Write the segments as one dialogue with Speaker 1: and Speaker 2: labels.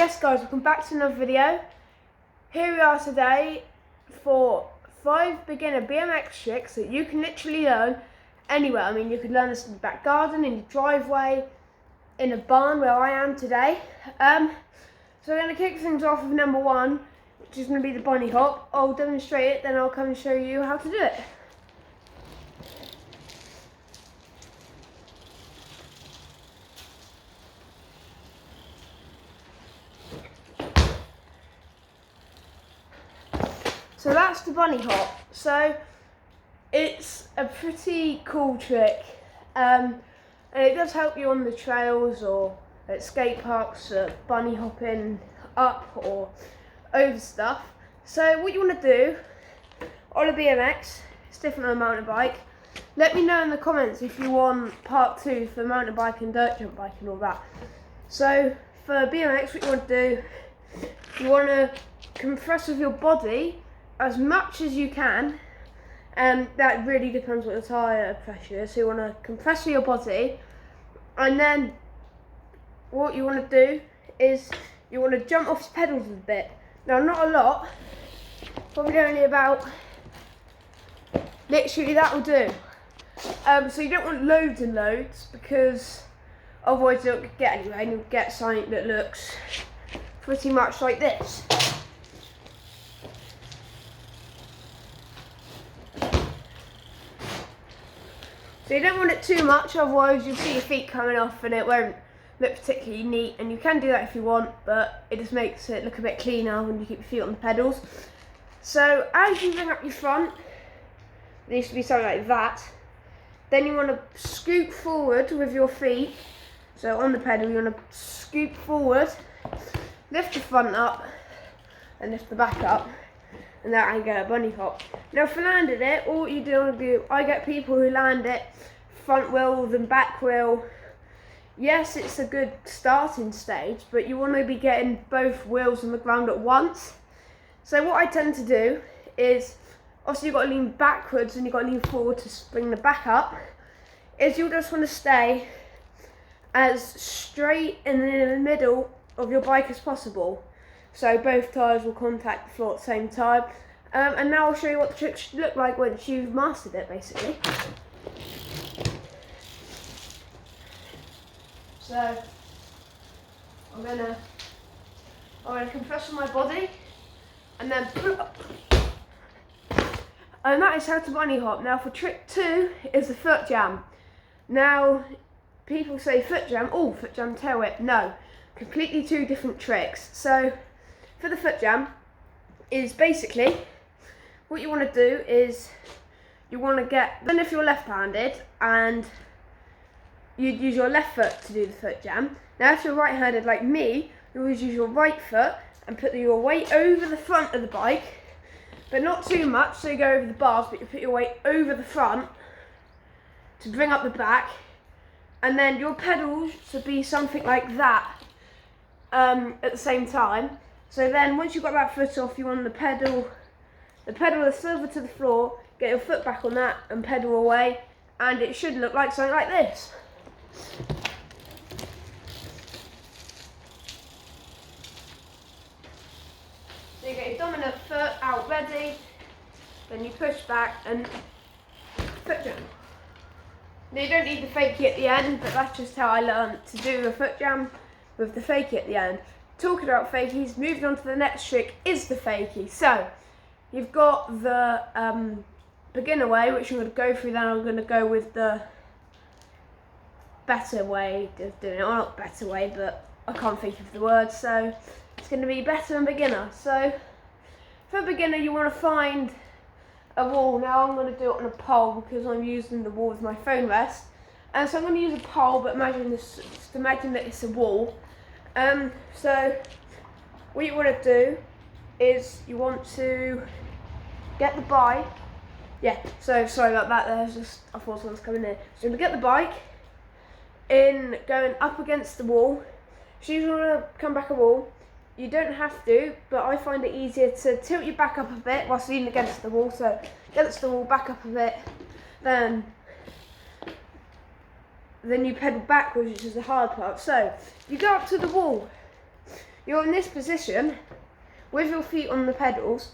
Speaker 1: Yes guys, welcome back to another video. Here we are today for 5 beginner BMX tricks that you can literally learn anywhere. I mean, you could learn this in the back garden, in your driveway, in a barn where I am today. So we're going to kick things off with number 1, which is going to be the bunny hop. I'll demonstrate it, then I'll come and show you how to do it. So that's the bunny hop. So it's a pretty cool trick, and it does help you on the trails or at skate parks, bunny hopping up or over stuff. So what you want to do on a BMX, it's different on a mountain bike. Let me know in the comments if you want part 2 for mountain bike and dirt jump bike and all that. So for BMX, what you want to do, you want to compress with your body as much as you can, and that really depends what the tyre pressure is. So you want to compress with your body, and then what you want to do is you want to jump off the pedals a bit. Now, not a lot, probably only about, literally that will do. So you don't want loads and loads, because otherwise you don't get anywhere and you'll get something that looks pretty much like this. So you don't want it too much, otherwise you'll see your feet coming off and it won't look particularly neat. And you can do that if you want, but it just makes it look a bit cleaner when you keep your feet on the pedals. So as you bring up your front, there needs to be something like that. Then you want to scoop forward with your feet. So on the pedal you want to scoop forward, lift the front up and lift the back up, and that I get a bunny hop. Now for landing it, all you do, I get people who land it front wheel then back wheel. Yes, it's a good starting stage, but you want to be getting both wheels on the ground at once. So what I tend to do is, obviously you've got to lean backwards and you've got to lean forward to bring the back up, is you'll just want to stay as straight and in the middle of your bike as possible. So both tyres will contact the floor at the same time. And now I'll show you what the trick should look like once you've mastered it, basically. So I'm gonna compress on my body and then pull up. And that is how to bunny hop. Now for trick 2 is the foot jam. Now people say foot jam, oh, foot jam tail whip. No, completely 2 different tricks. So for the foot jam is basically, what you want to do is you want to get, then if you're left-handed and you'd use your left foot to do the foot jam. Now if you're right-handed like me, you always use your right foot and put your weight over the front of the bike, but not too much so you go over the bars, but you put your weight over the front to bring up the back, and then your pedals should be something like that at the same time. So then once you've got that foot off, you want the pedal the silver to the floor, get your foot back on that and pedal away, and it should look like something like this. So you get your dominant foot out ready, then you push back and foot jam. Now you don't need the fakie at the end, but that's just how I learned to do a foot jam with the fakie at the end. Talking about fakies, moving on to the next trick is the fakie. So you've got the beginner way, which I'm going to go through, then I'm going to go with the better way of doing it. Well, not better way, but I can't think of the word, so it's going to be better and beginner. So for a beginner, you want to find a wall. Now I'm going to do it on a pole because I'm using the wall as my phone rest. And so I'm going to use a pole, but imagine that it's a wall. So what you want to do is you want to get the bike. Yeah, so sorry about that, there's just, I thought someone was coming in. So you get the bike in, going up against the wall. So you want to come back a wall. You don't have to, but I find it easier to tilt your back up a bit whilst leaning against the wall. So against the wall, back up a bit, then you pedal backwards, which is the hard part. So you go up to the wall, you're in this position with your feet on the pedals,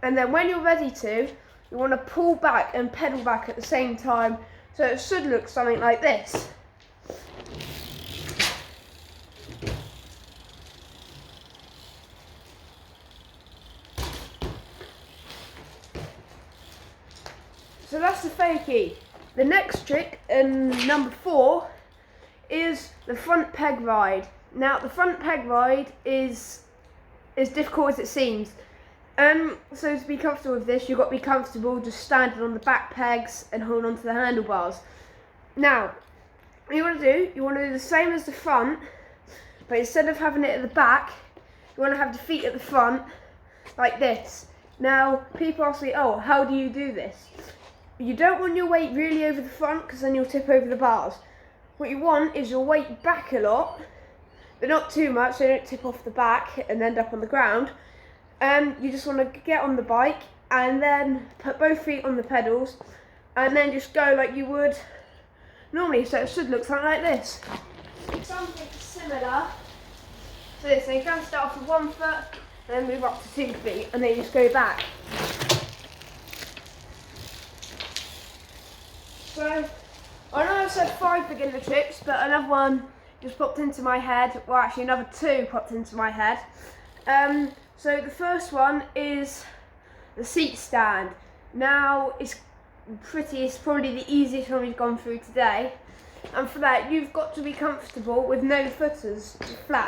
Speaker 1: and then when you're ready to, you want to pull back and pedal back at the same time, so it should look something like this. So that's the fakie. The next trick, number 4, is the front peg ride. Now the front peg ride is as difficult as it seems. So to be comfortable with this, you've got to be comfortable just standing on the back pegs and holding onto the handlebars. Now, what you want to do the same as the front, but instead of having it at the back, you want to have the feet at the front, like this. Now, people ask me, oh, how do you do this? You don't want your weight really over the front, because then you'll tip over the bars. What you want is your weight back a lot, but not too much, so you don't tip off the back and end up on the ground. You just want to get on the bike and then put both feet on the pedals and then just go like you would normally, so it should look something like this. Something similar to this. So you can start off with 1 foot, then move up to 2 feet, and then you just go back. So, I know I've said 5 beginner tricks, but another one just popped into my head. Well, actually another 2 popped into my head. So the first one is the seat stand. Now, it's probably the easiest one we've gone through today. And for that, you've got to be comfortable with no footers, flat.